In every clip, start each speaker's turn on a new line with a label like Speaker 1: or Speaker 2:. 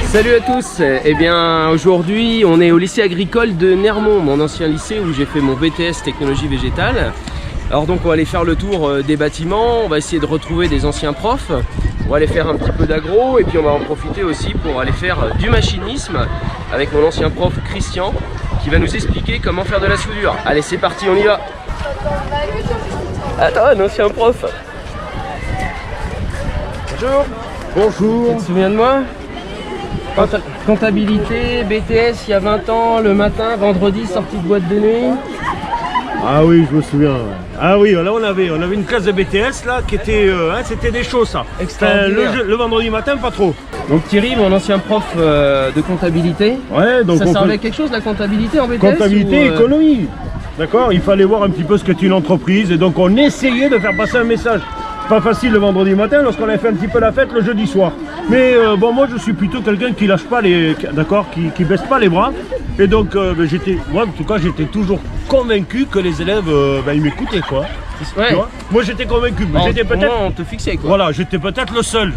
Speaker 1: Salut à tous, eh bien aujourd'hui on est au lycée agricole de Nermont, mon ancien lycée où j'ai fait mon BTS technologie végétale. Alors donc on va aller faire le tour des bâtiments, on va essayer de retrouver des anciens profs, on va aller faire un petit peu d'agro et puis on va en profiter aussi pour aller faire du machinisme avec mon ancien prof Christian qui va nous expliquer comment faire de la soudure. Allez c'est parti, on y va. Attends, un ancien prof. Bonjour.
Speaker 2: Bonjour.
Speaker 1: Tu te souviens de moi? Comptabilité, BTS il y a 20 ans, le matin, vendredi, sortie de boîte de nuit.
Speaker 2: Ah oui, je me souviens. Ah oui, là on avait une classe de BTS là qui était, c'était des shows ça. Le vendredi matin, pas trop.
Speaker 1: Donc Thierry, mon ancien prof de comptabilité.
Speaker 2: Ouais, donc
Speaker 1: ça servait à quelque chose la comptabilité en BTS?
Speaker 2: Comptabilité, économie. D'accord, il fallait voir un petit peu ce qu'est une entreprise et donc on essayait de faire passer un message. Pas facile le vendredi matin lorsqu'on a fait un petit peu la fête le jeudi soir. Mais bon, moi je suis plutôt quelqu'un qui lâche pas les, d'accord, qui baisse pas les bras. Et donc moi en tout cas j'étais toujours convaincu que les élèves ils m'écoutaient quoi.
Speaker 1: Ouais.
Speaker 2: Tu vois, moi j'étais convaincu. J'étais peut-être.
Speaker 1: On te fixait quoi.
Speaker 2: Voilà, j'étais peut-être le seul.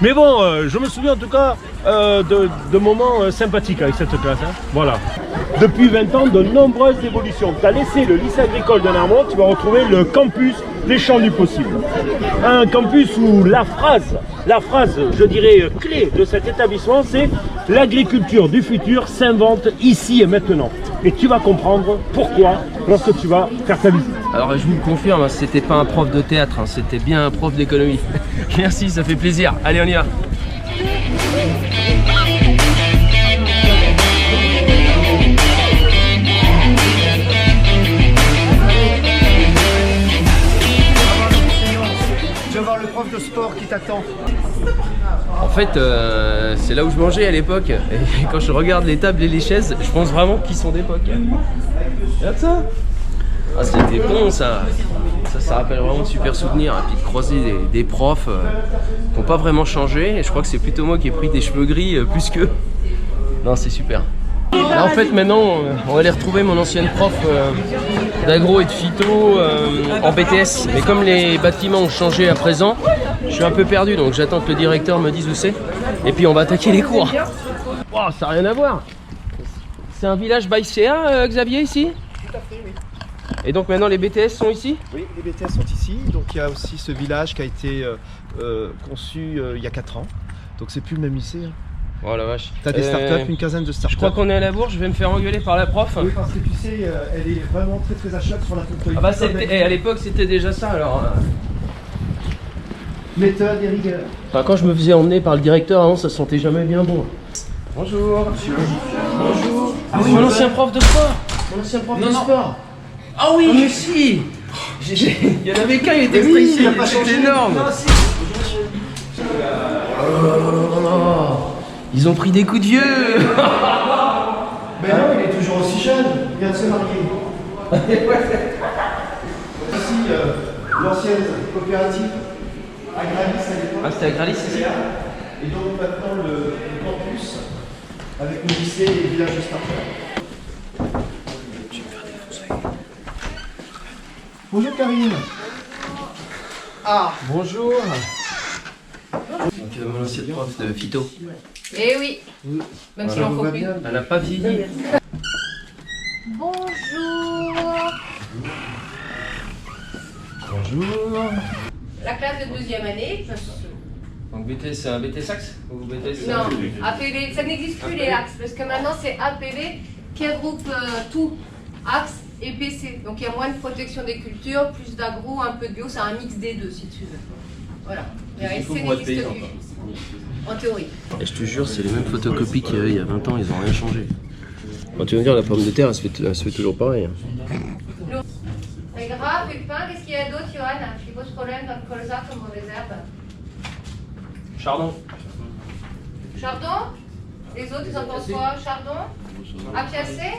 Speaker 2: Mais bon, je me souviens en tout cas de moments sympathiques avec cette classe. Hein. Voilà. Depuis 20 ans, de nombreuses évolutions. Tu as laissé le lycée agricole de Nermont, tu vas retrouver le campus des champs du possible. Un campus où la phrase, je dirais, clé de cet établissement, c'est l'agriculture du futur s'invente ici et maintenant. Et tu vas comprendre pourquoi lorsque tu vas faire ta visite.
Speaker 1: Alors je vous le confirme, c'était pas un prof de théâtre, hein, c'était bien un prof d'économie. Merci, ça fait plaisir. Allez, on y va.
Speaker 3: Tu vas voir le prof de sport qui t'attend.
Speaker 1: En fait, c'est là où je mangeais à l'époque. Et quand je regarde les tables et les chaises, je pense vraiment qu'ils sont d'époque. Regarde ça. Ah, c'était bon ça. Ça rappelle vraiment de super souvenirs. Et puis de croiser des profs qui n'ont pas vraiment changé. Et je crois que c'est plutôt moi qui ai pris des cheveux gris plus qu'eux. Non, c'est super. Là en fait maintenant on va aller retrouver mon ancienne prof d'agro et de phyto en BTS. Mais comme les bâtiments ont changé à présent, je suis un peu perdu donc j'attends que le directeur me dise où c'est. Et puis on va attaquer les cours. Wow, ça n'a rien à voir. C'est un village by CA Xavier ici?
Speaker 3: Tout à fait, oui.
Speaker 1: Et donc maintenant les BTS sont ici?
Speaker 3: Oui, les BTS sont ici. Donc il y a aussi ce village qui a été conçu il y a 4 ans. Donc c'est plus le même lycée. Hein.
Speaker 1: Oh la vache.
Speaker 3: T'as des startups, une quinzaine de startups.
Speaker 1: Je crois qu'on est à la bourse, je vais me faire engueuler par la prof.
Speaker 3: Oui, parce que tu sais, elle est vraiment très à cheval sur la ponctualité.
Speaker 1: Ah bah c'était, à l'époque c'était déjà ça alors.
Speaker 3: Méthode et rigueur.
Speaker 1: Enfin, quand je me faisais emmener par le directeur avant ça sentait jamais bien bon. Bonjour. Monsieur. Bonjour. Ah oui, mon ancien prof de sport. Mon ancien prof de sport. Ah oui. Oh, mais si. Il y en avait qu'un, il était
Speaker 3: Oui,
Speaker 1: ici,
Speaker 3: il a pas changé.
Speaker 1: énorme. Oh, ils ont pris des coups de vieux.
Speaker 3: Mais non, il est toujours aussi jeune. Il vient de se marier. Ici, l'ancienne coopérative Agralis à l'époque.
Speaker 1: Ah, c'était Agralis ici.
Speaker 3: Et donc maintenant le campus avec le lycée et les villages de start-up. Je vais me faire défoncer. Bonjour Karine. Ah.
Speaker 1: Bonjour. Donc mon ancienne prof de phyto.
Speaker 4: Eh oui, même si on faut plus.
Speaker 1: Elle n'a pas vieilli.
Speaker 4: Bonjour.
Speaker 1: Bonjour.
Speaker 4: La classe de 2e année.
Speaker 1: Donc BTS, c'est un BTS Axe ou BTS?
Speaker 4: Non, APV, ça n'existe plus les axes, parce que maintenant c'est APV qui regroupe tout, axe et PC. Donc il y a moins de protection des cultures, plus d'agro, un peu de bio, c'est un mix des deux si tu veux. Voilà. Mais
Speaker 1: Il faut
Speaker 4: RSC
Speaker 1: pour être
Speaker 4: n'existe
Speaker 1: paysan,
Speaker 4: plus. En théorie.
Speaker 1: Et je te jure, c'est les mêmes photocopies qu'il y a 20 ans, ils n'ont rien changé. Quand tu veux dire, la pomme de terre, elle se fait toujours pareil.
Speaker 4: C'est grave, et le pain, qu'est-ce qu'il y a d'autre, Johan, qui pose problème dans le colza comme dans les herbes?
Speaker 1: Chardon.
Speaker 4: Chardon? Les autres, ils en pensent quoi? Chardon? Apiacé?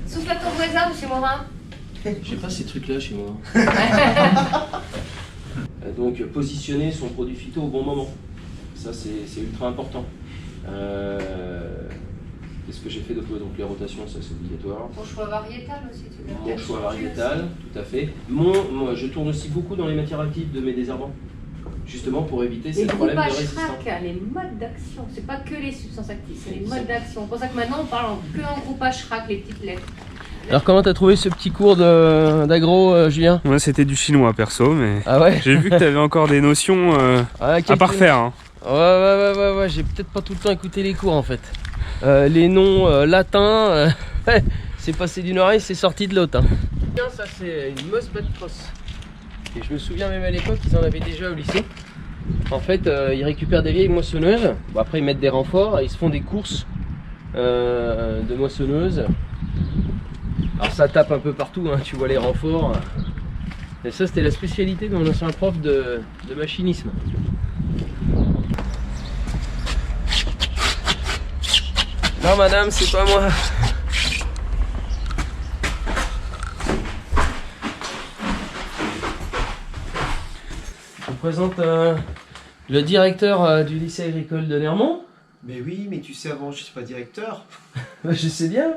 Speaker 4: Souffle à ton voisin, monsieur Morin.
Speaker 1: J'ai pas ces trucs-là chez moi. Donc, positionner son produit phyto au bon moment. Ça, c'est ultra important. Qu'est-ce que j'ai fait de peu? Donc les rotations, ça c'est obligatoire.
Speaker 4: Ton choix variétal aussi, tu veux
Speaker 1: Mon choix variétal, tout à fait. Moi, je tourne aussi beaucoup dans les matières actives de mes désherbants, justement pour éviter ces problèmes de résistance.
Speaker 4: Les modes d'action, c'est pas que les substances actives, c'est les modes d'action. C'est pour ça que maintenant on parle que en groupage HRAC, les petites lettres.
Speaker 1: Alors comment t'as trouvé ce petit cours d'agro, Julien?
Speaker 5: Moi c'était du chinois perso, mais
Speaker 1: Ah ouais?
Speaker 5: j'ai vu que t'avais encore des notions à parfaire. Hein.
Speaker 1: Ouais, j'ai peut-être pas tout le temps écouté les cours en fait. Les noms latins, c'est passé d'une oreille, c'est sorti de l'autre. Hein. Ça c'est une Moss Bad Cross. Et je me souviens même à l'époque, ils en avaient déjà au lycée. En fait, ils récupèrent des vieilles moissonneuses. Bon, après, ils mettent des renforts et ils se font des courses de moissonneuses. Alors ça tape un peu partout, hein, tu vois les renforts. Et ça, c'était la spécialité de mon ancien prof de machinisme. Non madame, c'est pas moi. Je vous présente le directeur du lycée agricole de Nermont.
Speaker 3: Mais oui, mais tu sais, avant, je suis pas directeur.
Speaker 1: Je sais bien.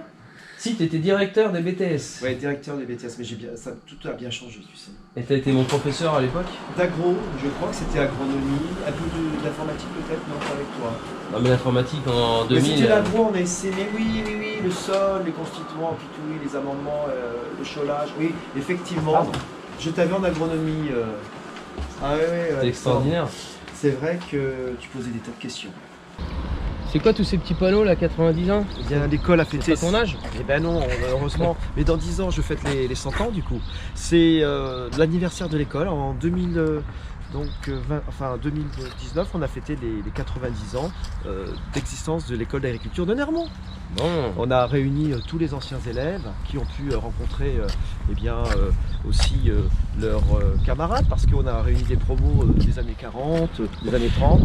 Speaker 1: Si, tu étais directeur des BTS.
Speaker 3: Ouais, directeur des BTS, mais tout a bien changé, tu sais.
Speaker 1: Et tu as été mon professeur à l'époque?
Speaker 3: D'agro, je crois que c'était agronomie, un peu d'informatique peut-être, non, pas avec toi.
Speaker 1: Non mais l'informatique en 2000...
Speaker 3: C'était l'agro, on a essayé, mais oui, le sol, les constituants, puis tout, oui, les amendements, le cholage, oui, effectivement. Pardon. Je t'avais en agronomie. Ah ouais,
Speaker 1: c'est extraordinaire.
Speaker 3: C'est vrai que tu posais des tas de questions.
Speaker 1: C'est quoi tous ces petits panneaux là, 90 ans?
Speaker 3: Eh bien, l'école a fêté...
Speaker 1: C'est pas ton âge?
Speaker 3: Eh ben non, heureusement. Mais dans 10 ans, je fête les 100 ans du coup. C'est l'anniversaire de l'école en 2019, on a fêté les 90 ans d'existence de l'école d'agriculture de Nermont.
Speaker 1: Bon.
Speaker 3: On a réuni tous les anciens élèves qui ont pu rencontrer aussi leurs camarades, parce qu'on a réuni des promos des années 40, des années 30,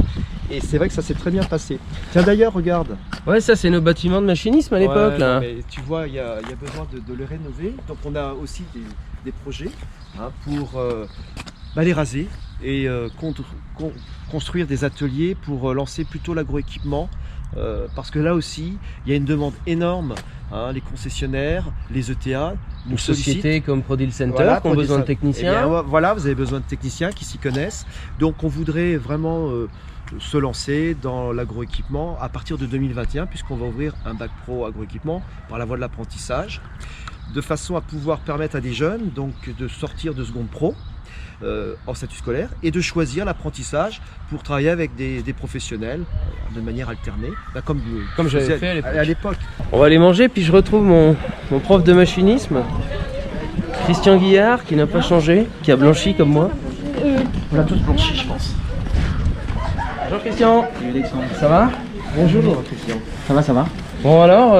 Speaker 3: et c'est vrai que ça s'est très bien passé. Tiens d'ailleurs, regarde.
Speaker 1: Ouais, ça c'est nos bâtiments de machinisme à l'époque.
Speaker 3: Ouais,
Speaker 1: là.
Speaker 3: mais tu vois, il y a besoin de le rénover, donc on a aussi des projets pour les raser et construire des ateliers pour lancer plutôt l'agroéquipement. Parce que là aussi, il y a une demande énorme. Les concessionnaires, les ETA,
Speaker 1: nous sociétés comme Prodil Center qui ont besoin de techniciens.
Speaker 3: Eh bien, voilà, vous avez besoin de techniciens qui s'y connaissent. Donc on voudrait vraiment se lancer dans l'agroéquipement à partir de 2021, puisqu'on va ouvrir un bac pro agroéquipement par la voie de l'apprentissage, de façon à pouvoir permettre à des jeunes donc, de sortir de seconde pro en statut scolaire et de choisir l'apprentissage pour travailler avec des professionnels de manière alternée, comme
Speaker 1: j'avais fait
Speaker 3: à l'époque.
Speaker 1: On va aller manger, puis je retrouve mon prof de machinisme, Christian Guillard, qui n'a pas changé, qui a blanchi comme moi.
Speaker 3: On a tous blanchi, je pense.
Speaker 1: Bonjour Christian. Ça va?
Speaker 3: Bonjour Christian.
Speaker 1: Ça va. Bon alors,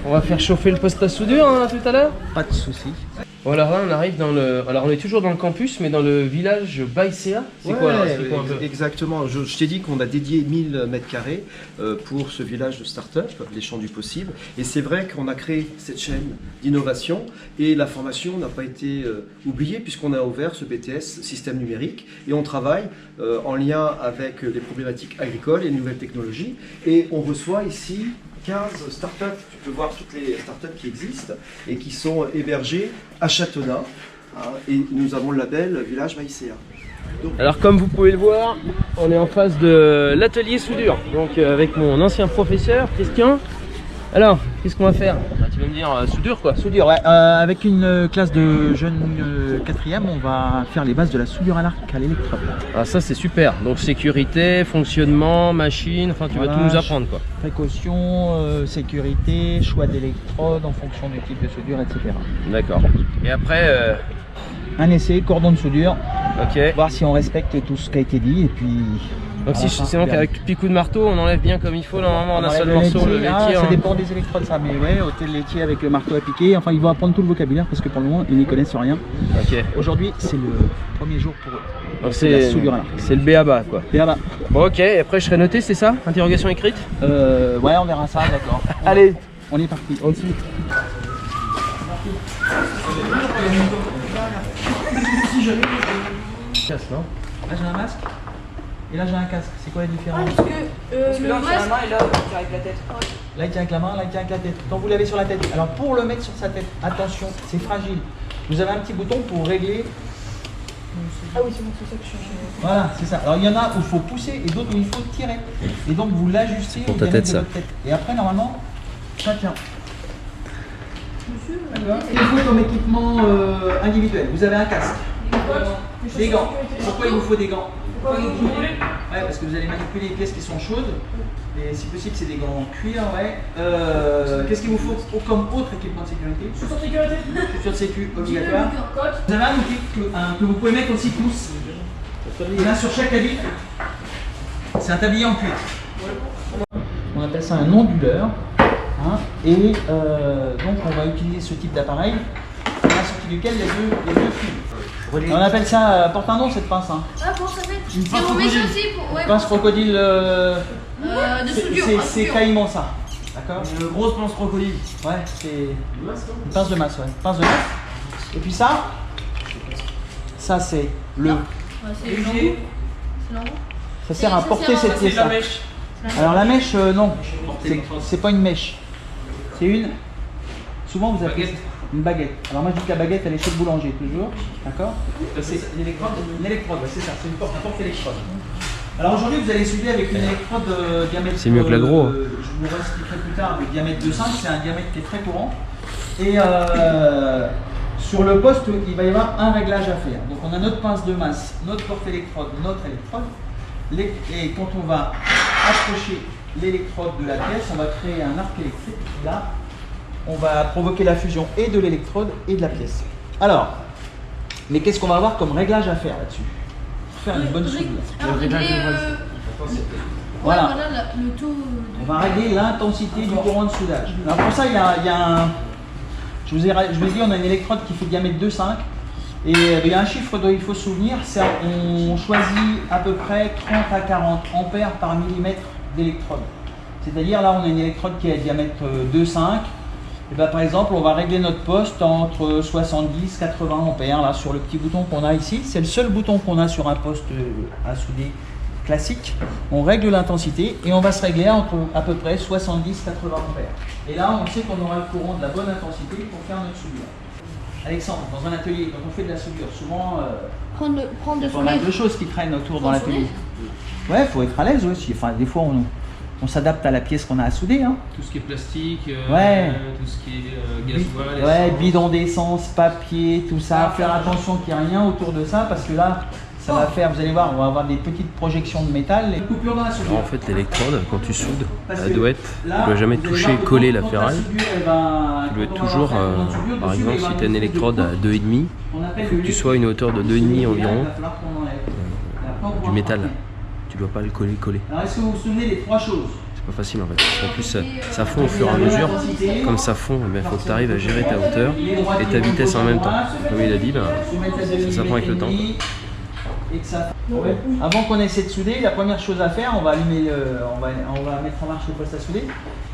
Speaker 1: on va faire chauffer le poste à soudure tout à l'heure?
Speaker 6: Pas de soucis.
Speaker 1: Bon alors là on arrive dans le... Alors on est toujours dans le campus, mais dans le village Baïséa. C'est quoi alors?
Speaker 3: Exactement, je t'ai dit qu'on a dédié 1000 m² pour ce village de start-up, les champs du possible. Et c'est vrai qu'on a créé cette chaîne d'innovation et la formation n'a pas été oubliée, puisqu'on a ouvert ce BTS système numérique et on travaille en lien avec les problématiques agricoles et les nouvelles technologies. Et on reçoit ici 15 startups, tu peux voir toutes les startups qui existent et qui sont hébergées à Châtonnat. Et nous avons le label Village Baïséa.
Speaker 1: Alors comme vous pouvez le voir, on est en face de l'atelier soudure, donc avec mon ancien professeur Christian. Alors, qu'est-ce qu'on va faire? Tu vas me dire soudure quoi?
Speaker 6: Soudure, ouais. Avec une classe de jeunes 4e, on va faire les bases de la soudure à l'arc à l'électrode.
Speaker 1: Ah ça c'est super, donc sécurité, fonctionnement, machine, enfin tu vas tout nous apprendre quoi.
Speaker 6: Précaution, sécurité, choix d'électrode en fonction du type de soudure, etc.
Speaker 1: D'accord. Et après...
Speaker 6: Un essai, cordon de soudure,
Speaker 1: ok.
Speaker 6: Voir si on respecte tout ce qui a été dit et puis...
Speaker 1: Donc c'est donc avec petit coup de marteau on enlève bien comme il faut, normalement on a seul morceau, le laitier.
Speaker 6: Ça dépend des électrodes ça, mais ouais, hôtel laitier avec le marteau à piquer, enfin ils vont apprendre tout le vocabulaire parce que pour le moment ils n'y connaissent rien.
Speaker 1: Ok.
Speaker 6: Aujourd'hui c'est le premier jour pour eux.
Speaker 1: Donc c'est le B.A.B.A. quoi.
Speaker 6: B.A.B.A.
Speaker 1: Bon ok, et après je serai noté, c'est ça? Interrogation écrite?
Speaker 6: Ouais on verra ça, d'accord.
Speaker 1: Allez,
Speaker 6: on est parti.
Speaker 1: en dessous.
Speaker 6: Ah j'ai un masque. et là j'ai un casque. C'est quoi la différence?
Speaker 7: Parce que là, on tient la main et là, on tire avec la tête.
Speaker 6: Là il tient avec la main, là il tient avec la tête. Quand vous l'avez sur la tête, alors pour le mettre sur sa tête, attention, c'est fragile. Vous avez un petit bouton pour régler.
Speaker 7: Ah oui, c'est bon, c'est ça que je cherchais.
Speaker 6: Voilà, c'est ça. Alors il y en a où il faut pousser et d'autres où il faut tirer. Et donc vous l'ajustez
Speaker 1: pour ta
Speaker 6: au diamètre
Speaker 1: tête,
Speaker 6: de
Speaker 1: ça.
Speaker 6: votre tête. Et après normalement, ça tient. D'accord. Il faut comme équipement individuel. Vous avez un casque. Des gants. Pourquoi il vous faut des gants? Ouais, parce que vous allez manipuler les pièces qui sont chaudes. Et si possible, c'est des gants en cuir, ouais. Qu'est-ce qu'il vous faut comme autre équipement de sécurité?
Speaker 7: Chaussures de sécurité.
Speaker 6: Chaussures de sécu obligatoire. Vous avez un outil que vous pouvez mettre aussi tous. Il y en a sur chaque habit. C'est un tablier en cuir. On appelle ça un onduleur. Hein, et donc on va utiliser ce type d'appareil, à la sortie duquel il y a deux fils. On appelle ça, porte un nom cette pince. Hein.
Speaker 4: Ah, comment ça s'appelle?
Speaker 6: Une pince
Speaker 4: Et on met ça
Speaker 6: crocodile.
Speaker 4: aussi pour. Ouais,
Speaker 6: Pince crocodile.
Speaker 4: de soudure.
Speaker 6: C'est caïman ça. D'accord.
Speaker 3: Une grosse pince crocodile.
Speaker 6: Ouais, c'est une pince de masse, ouais. Pince de masse. Et puis ça c'est le.
Speaker 4: Ouais, c'est le lambeau. C'est l'embout.
Speaker 6: Ça sert à
Speaker 4: Ça
Speaker 6: porter
Speaker 4: sert à
Speaker 6: cette
Speaker 4: passer
Speaker 6: pièce-là. Alors la mèche, non. C'est pas une mèche. C'est une. Souvent vous appelez une baguette. Alors moi je dis que la baguette elle est chez le boulanger toujours. D'accord. C'est une électrode. Une électrode, ouais, c'est ça. C'est une porte-électrode. Alors aujourd'hui vous allez souder avec une électrode diamètre.
Speaker 1: C'est mieux que l'agro.
Speaker 6: Je vous expliquerai plus tard. Le diamètre de 5, c'est un diamètre qui est très courant. Et sur le poste, il va y avoir un réglage à faire. Donc on a notre pince de masse, notre porte-électrode, notre électrode. Et quand on va approcher l'électrode de la pièce, on va créer un arc électrique. Là, on va provoquer la fusion et de l'électrode et de la pièce. Alors, mais qu'est-ce qu'on va avoir comme réglage à faire là-dessus? Pour faire une bonne soudure.
Speaker 4: Alors, régler.
Speaker 6: Voilà.
Speaker 4: Le taux.
Speaker 6: On va régler l'intensité du courant de soudage. Alors pour ça, il y a un... Je vous ai dit, on a une électrode qui fait diamètre 2,5. Et il y a un chiffre dont il faut se souvenir, c'est on choisit à peu près 30 à 40 ampères par millimètre d'électrode. C'est-à-dire là, on a une électrode qui est à diamètre 2,5. Et ben, par exemple, on va régler notre poste entre 70 et 80 ampères là, sur le petit bouton qu'on a ici. C'est le seul bouton qu'on a sur un poste à souder classique. On règle l'intensité et on va se régler entre à peu près 70 et 80 ampères. Et là, on sait qu'on aura le courant de la bonne intensité pour faire notre soudure. Alexandre, dans un atelier, quand on fait de la soudure, souvent
Speaker 4: Prendre
Speaker 6: il y
Speaker 4: de
Speaker 6: a pas mal de choses qui traînent autour dans l'atelier. Ouais, il faut être à l'aise aussi. Enfin, des fois, on s'adapte à la pièce qu'on a à souder. Hein.
Speaker 1: Tout ce qui est plastique,
Speaker 6: Ouais.
Speaker 1: tout ce qui est gasoil.
Speaker 6: Ouais,
Speaker 1: essence.
Speaker 6: bidon d'essence, papier, tout ça. Faire attention qu'il n'y ait rien autour de ça parce que là, ça va faire, vous allez voir, on va avoir des petites projections de métal. Les coupures dans la soudure.
Speaker 1: Alors, en fait, l'électrode, quand tu soudes,
Speaker 6: Parce
Speaker 1: elle
Speaker 6: que
Speaker 1: doit être,
Speaker 6: là,
Speaker 1: tu dois jamais
Speaker 6: vous allez
Speaker 1: toucher,
Speaker 6: voir que
Speaker 1: coller
Speaker 6: quand
Speaker 1: la ferraille.
Speaker 6: soudure, elle va-
Speaker 1: Tu dois être
Speaker 6: quand on va
Speaker 1: toujours,
Speaker 6: faire une soudure,
Speaker 1: par
Speaker 6: dessus,
Speaker 1: exemple,
Speaker 6: il va
Speaker 1: si
Speaker 6: y
Speaker 1: tu as une
Speaker 6: avoir
Speaker 1: électrode à 2,5,
Speaker 6: on appelle
Speaker 1: il faut que tu sois à une hauteur de 2,5
Speaker 6: il va
Speaker 1: environ
Speaker 6: falloir qu'on enlève. Et après, on
Speaker 1: du
Speaker 6: pourra
Speaker 1: métal.
Speaker 6: repartir.
Speaker 1: Tu dois pas le coller.
Speaker 6: Alors, est-ce que vous vous souvenez des trois choses?
Speaker 1: C'est pas facile en fait. En plus, ça fond au fur et à mesure. Comme ça fond, il faut que tu arrives à gérer ta hauteur et ta vitesse en même temps. Comme il a dit, ça prend avec le temps.
Speaker 6: Et que ça... Avant qu'on essaie de souder, la première chose à faire, on va allumer on va mettre en marche le poste à souder.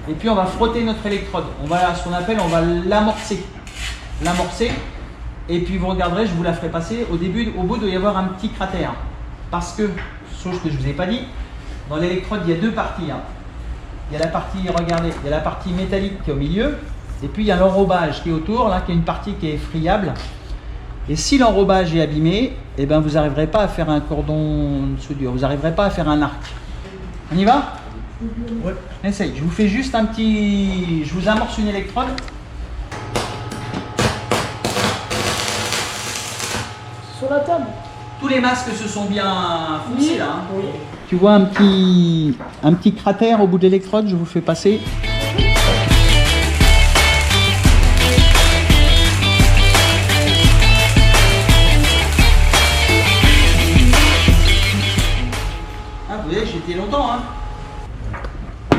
Speaker 6: Et puis on va frotter notre électrode. On va, ce qu'on appelle, on va l'amorcer. Et puis vous regarderez, je vous la ferai passer. Au bout, il doit y avoir un petit cratère. Parce que, chose que je ne vous ai pas dit, dans l'électrode, il y a deux parties. Hein. Il y a la partie, regardez, il y a la partie métallique qui est au milieu. Et puis il y a l'enrobage qui est autour, là, qui est une partie qui est friable. Et si l'enrobage est abîmé, eh ben, vous n'arriverez pas à faire un cordon de soudure, vous n'arriverez pas à faire un arc. On y va? Ouais. Essaye, je vous fais juste un petit... Je vous amorce une électrode.
Speaker 7: Sur la table.
Speaker 6: Tous les masques se sont bien foncés là. Hein. Oui. Tu vois un petit cratère au bout de l'électrode, je vous fais passer. Vous voyez, j'y étais longtemps. Hein.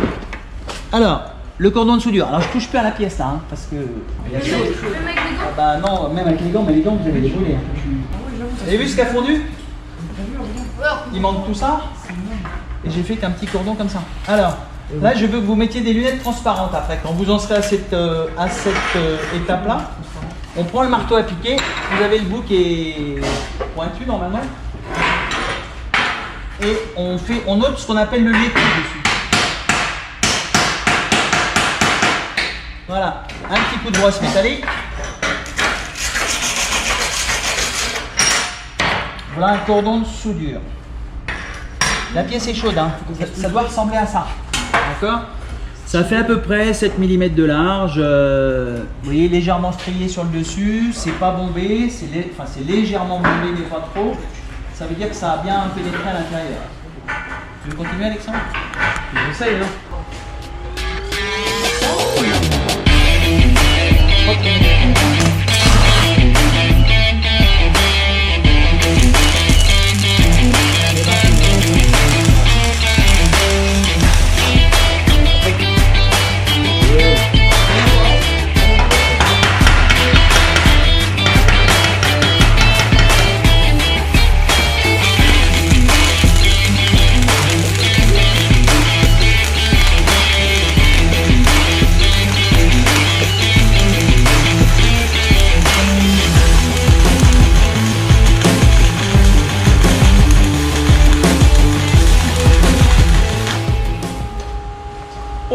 Speaker 6: Alors, le cordon de soudure. Alors, je touche plus à la pièce là, hein, parce que.
Speaker 4: Même avec les gants.
Speaker 6: Ah bah non, même avec les gants, mais les gants, vous allez les brûler. Hein. Vous avez vu ce qu'a fondu? Il manque tout ça. Et j'ai fait qu'un petit cordon comme ça. Alors, là, je veux que vous mettiez des lunettes transparentes après. Quand vous en serez à cette étape-là, on prend le marteau à piquer. Vous avez le bout qui est pointu normalement. et on note ce qu'on appelle le laitue dessus. Voilà, un petit coup de brosse métallique. Voilà un cordon de soudure. La pièce est chaude, hein. Ça doit ressembler à ça. D'accord? Ça fait à peu près 7 mm de large. Vous voyez, légèrement strié sur le dessus. C'est pas bombé, c'est légèrement bombé, mais pas trop. Ça veut dire que ça a bien pénétré à l'intérieur. Tu veux continuer, Alexandre?
Speaker 1: J'essaye, hein.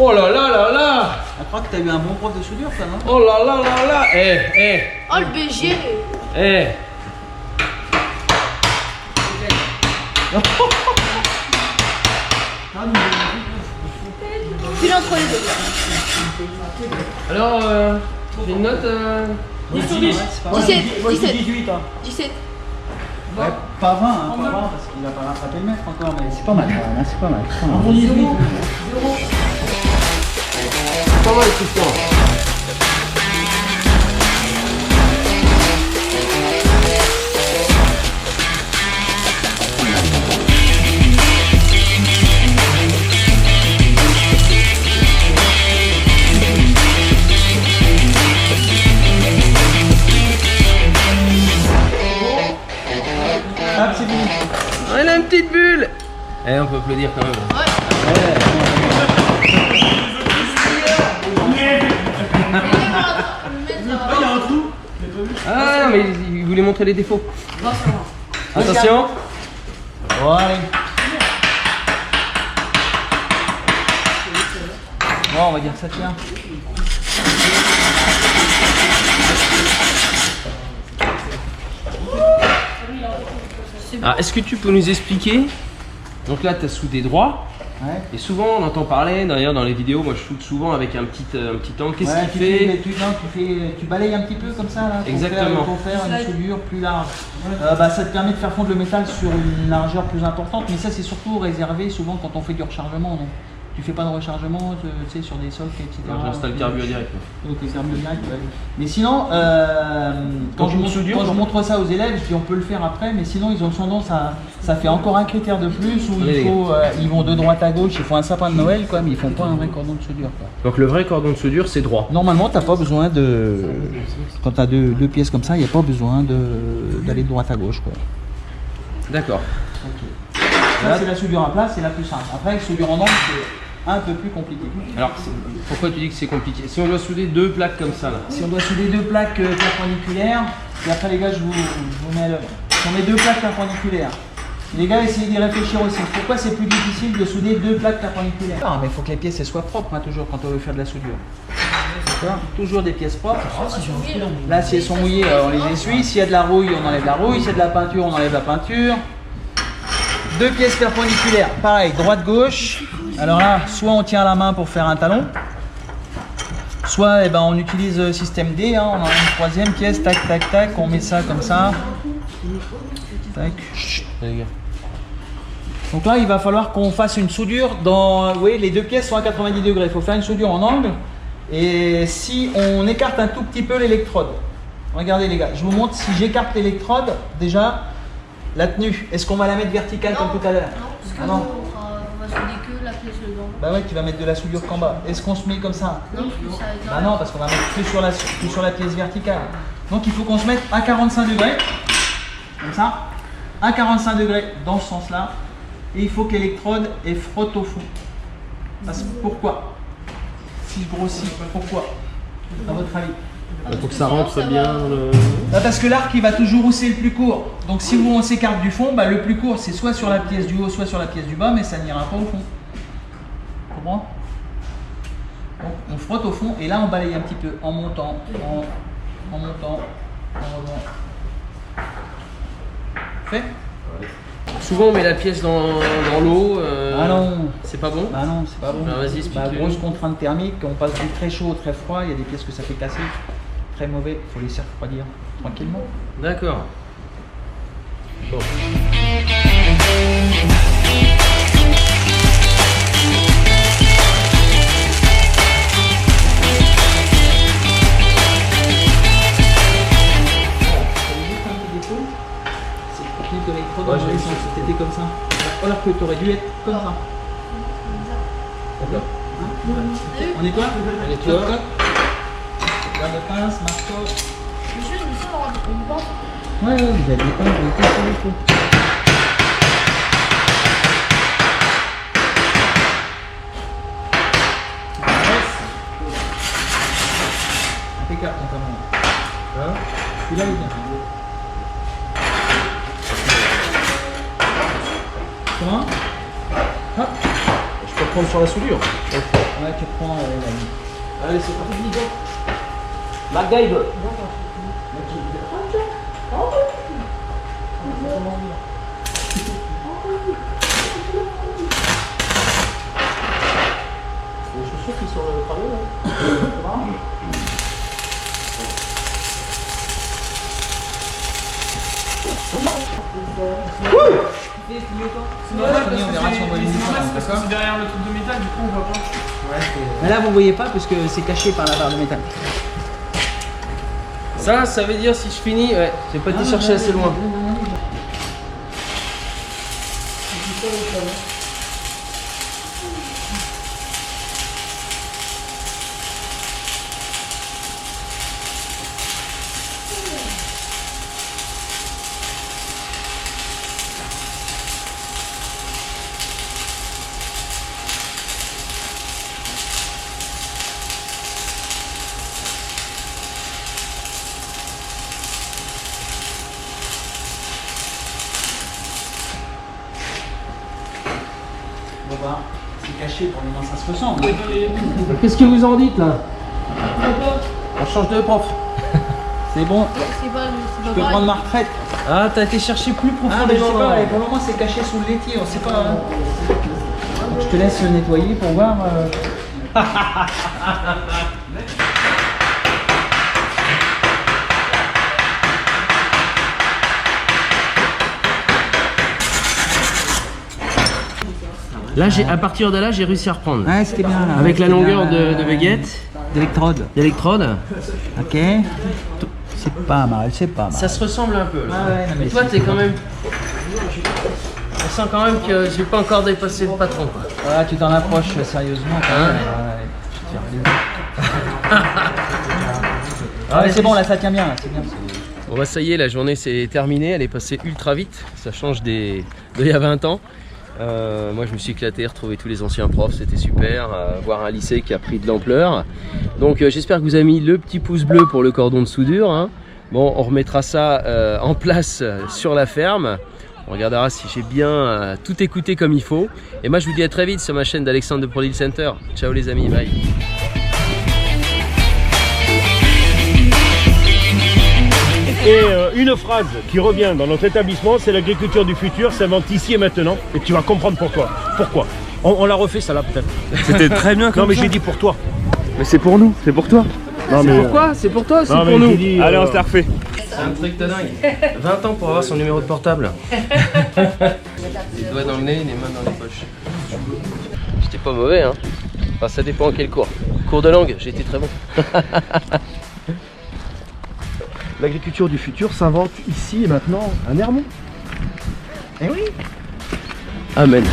Speaker 1: Oh là là là là!
Speaker 6: Je crois que tu as eu un bon prof de soudure, ça, non?
Speaker 1: Oh là là là là!
Speaker 4: Oh le BG! Pile entre les deux.
Speaker 1: Alors, j'ai une note.
Speaker 4: 10 sur 10. 17.
Speaker 6: 18, hein.
Speaker 4: 17.
Speaker 6: Ouais, pas 20, hein, pas 20 parce qu'il va pas rattraper le maître encore, mais c'est pas mal, hein, c'est pas mal.
Speaker 1: Pas mal tout ça.
Speaker 6: Hop, c'est fini.
Speaker 1: Elle a une petite bulle. Eh, on peut applaudir quand même. Ah, mais il voulait montrer les défauts. Attention.
Speaker 6: Bon, allez. Bon, on va dire que ça tient.
Speaker 1: Alors, est-ce que tu peux nous expliquer? Donc là, tu as soudé droit.
Speaker 6: Ouais.
Speaker 1: Et souvent, on entend parler, d'ailleurs dans les vidéos, moi je soude souvent avec un petit angle. Qu'est-ce
Speaker 6: Ouais,
Speaker 1: qu'il fait?
Speaker 6: tu balayes un petit peu comme ça, là,
Speaker 1: Exactement.
Speaker 6: pour faire une soudure plus large. Ça te permet de faire fondre le métal sur une largeur plus importante, mais ça c'est surtout réservé souvent quand on fait du rechargement. Non, tu fais pas de rechargement, tu sais, sur des sols, etc.
Speaker 1: J'installe le carburant direct.
Speaker 6: Ok, carburant direct, ouais. Mais sinon, quand je montre ça aux élèves, je dis on peut le faire après, mais sinon ils ont tendance à... Ça fait encore un critère de plus où ils vont de droite à gauche, ils font un sapin de Noël, quoi, mais ils font pas un vrai cordon de soudure, quoi.
Speaker 1: Donc le vrai cordon de soudure, c'est droit.
Speaker 6: Normalement, t'as pas besoin de... Quand tu as deux pièces comme ça, il n'y a pas besoin d'aller de droite à gauche, quoi.
Speaker 1: D'accord.
Speaker 6: Okay. Ça, c'est la soudure à plat, c'est la plus simple. Après, la soudure en angle, c'est un peu plus compliqué.
Speaker 1: Alors, pourquoi tu dis que c'est compliqué? Si on doit souder deux plaques comme ça, là.
Speaker 6: Si on doit souder deux plaques perpendiculaires, et après les gars, je vous mets à l'œuvre. Si on met deux plaques perpendiculaires, les gars, essayez d'y réfléchir aussi. Pourquoi c'est plus difficile de souder deux plaques perpendiculaires? Ah, mais il faut que les pièces elles soient propres, hein, toujours, quand on veut faire de la soudure. Toujours des pièces propres. Là, si elles sont mouillées, on les essuie. S'il y a de la rouille, on enlève la rouille. S'il y a de la peinture, on enlève la peinture. Deux pièces perpendiculaires, pareil, droite-gauche. Alors là, soit on tient à la main pour faire un talon, soit on utilise système D, hein, on a une troisième pièce, tac, tac, tac, on met ça comme ça. Tac. Donc là, il va falloir qu'on fasse une soudure dans... Vous voyez, les deux pièces sont à 90 degrés. Il faut faire une soudure en angle. Et si on écarte un tout petit peu l'électrode, regardez les gars, je vous montre si j'écarte l'électrode, déjà, la tenue, est-ce qu'on va la mettre verticale comme tout à l'heure?
Speaker 4: Non, parce que on va souder que la pièce dedans.
Speaker 6: Bah ouais, tu vas mettre de la soudure qu'en bas. Est-ce qu'on se met comme ça?
Speaker 4: Non, plus ça.
Speaker 6: Bah non, parce qu'on va mettre que sur la pièce verticale. Donc il faut qu'on se mette à 45 degrés, comme ça, à 45 degrés dans ce sens-là. Et il faut que l'électrode frotte au fond. Pourquoi? Si je grossis, pourquoi? À votre avis?
Speaker 1: Il faut que ça rentre bien.
Speaker 6: Non, parce que l'arc il va toujours où c'est le plus court. Donc si on s'écarte du fond, bah, le plus court c'est soit sur la pièce du haut, soit sur la pièce du bas, mais ça n'ira pas au fond. Tu comprends? Donc on frotte au fond et là on balaye un petit peu en montant, en montant, en revenant. Fait?
Speaker 1: Souvent on met la pièce dans l'eau.
Speaker 6: Ah non.
Speaker 1: C'est pas bon?
Speaker 6: Ah non, c'est pas bon.
Speaker 1: Ah, vas-y, explique.
Speaker 6: Bah, grosse contrainte thermique, on passe du très chaud au très froid, il y a des pièces que ça fait casser. Très mauvais, il faut laisser refroidir tranquillement.
Speaker 1: D'accord. Bon.
Speaker 6: Ouais, c'était comme ça. Alors que tu aurais dû être comme ça.
Speaker 1: D'accord.
Speaker 6: On nettoie?
Speaker 1: On nettoie.
Speaker 6: Garde de pince, marteau.
Speaker 4: Monsieur, nous sommes en banque.
Speaker 6: Ouais, vous avez des pinces, vous avez tout sur le coup. Impeccable, notamment. Hein? Celui-là, il est bien. Comment? Hop.
Speaker 1: Je peux prendre sur la soudure.
Speaker 6: Ouais, tu prends la...
Speaker 1: Allez, c'est parti. MacGyver. Les chaussures qui sont travaillées là.
Speaker 6: C'est normal, on verra si on voit les différences, d'accord?
Speaker 7: C'est derrière le truc de métal, du coup on voit pas.
Speaker 6: Mais là vous voyez pas parce que c'est caché par la barre de métal.
Speaker 1: Ça veut dire si je finis, ouais, j'ai pas été chercher assez loin.
Speaker 6: On va voir, c'est caché pour les mains, ça se ressemble.
Speaker 1: Qu'est-ce que vous en dites là? On change de prof.
Speaker 6: C'est bon,
Speaker 4: C'est pas
Speaker 6: je peux prendre ma retraite.
Speaker 1: Ah, t'as été chercher plus
Speaker 6: Ah mais je sais
Speaker 1: profondément.
Speaker 6: pas, pour le moment c'est caché sous le laitier, on sait pas. Hein. Je te laisse nettoyer pour voir.
Speaker 1: Là, à partir de là, j'ai réussi à reprendre.
Speaker 6: Ouais, c'était bien là.
Speaker 1: Avec la
Speaker 6: C'était
Speaker 1: longueur
Speaker 6: bien,
Speaker 1: de baguette,
Speaker 6: d'électrode.
Speaker 1: d'électrode,
Speaker 6: Ok. C'est pas mal, c'est pas mal.
Speaker 1: ça se ressemble un peu. Là.
Speaker 6: Ah ouais, non, mais
Speaker 1: Et toi,
Speaker 6: c'est-
Speaker 1: t'es quand même. On sent quand même que j'ai pas encore dépassé le patron. Quoi.
Speaker 6: Voilà, tu t'en approches sérieusement. Quand
Speaker 1: Hein?
Speaker 6: même. Ah ouais, c'est bon, là ça tient bien, là, c'est bien.
Speaker 1: Bon bah ça y est, la journée s'est terminée, elle est passée ultra vite, ça change d'il y a 20 ans. Moi je me suis éclaté, retrouver tous les anciens profs, c'était super, voir un lycée qui a pris de l'ampleur. Donc j'espère que vous avez mis le petit pouce bleu pour le cordon de soudure. Hein. Bon, on remettra ça en place sur la ferme. On regardera si j'ai bien tout écouté comme il faut. Et moi je vous dis à très vite sur ma chaîne d'Alexandre de Product Center. Ciao les amis, bye.
Speaker 2: Et une phrase qui revient dans notre établissement, c'est l'agriculture du futur s'invente ici et maintenant. Et tu vas comprendre pourquoi. Pourquoi? On l'a refait ça là peut-être.
Speaker 5: C'était très bien comme
Speaker 2: Non mais
Speaker 5: ça.
Speaker 2: j'ai dit pour toi.
Speaker 5: Mais c'est pour nous, c'est pour toi.
Speaker 2: Non,
Speaker 1: C'est pourquoi? C'est pour toi, c'est
Speaker 2: non, mais
Speaker 1: pour nous.
Speaker 2: j'ai dit,
Speaker 5: Allez, on se la refait.
Speaker 1: C'est un truc de dingue. 20 ans pour avoir son numéro de portable. Les doigts dans le nez, les mains dans les poches. J'étais pas mauvais, hein. Enfin, ça dépend en quel cours. Cours de langue, j'ai été très bon.
Speaker 3: L'agriculture du futur s'invente ici et maintenant à Nermont.
Speaker 1: Amen.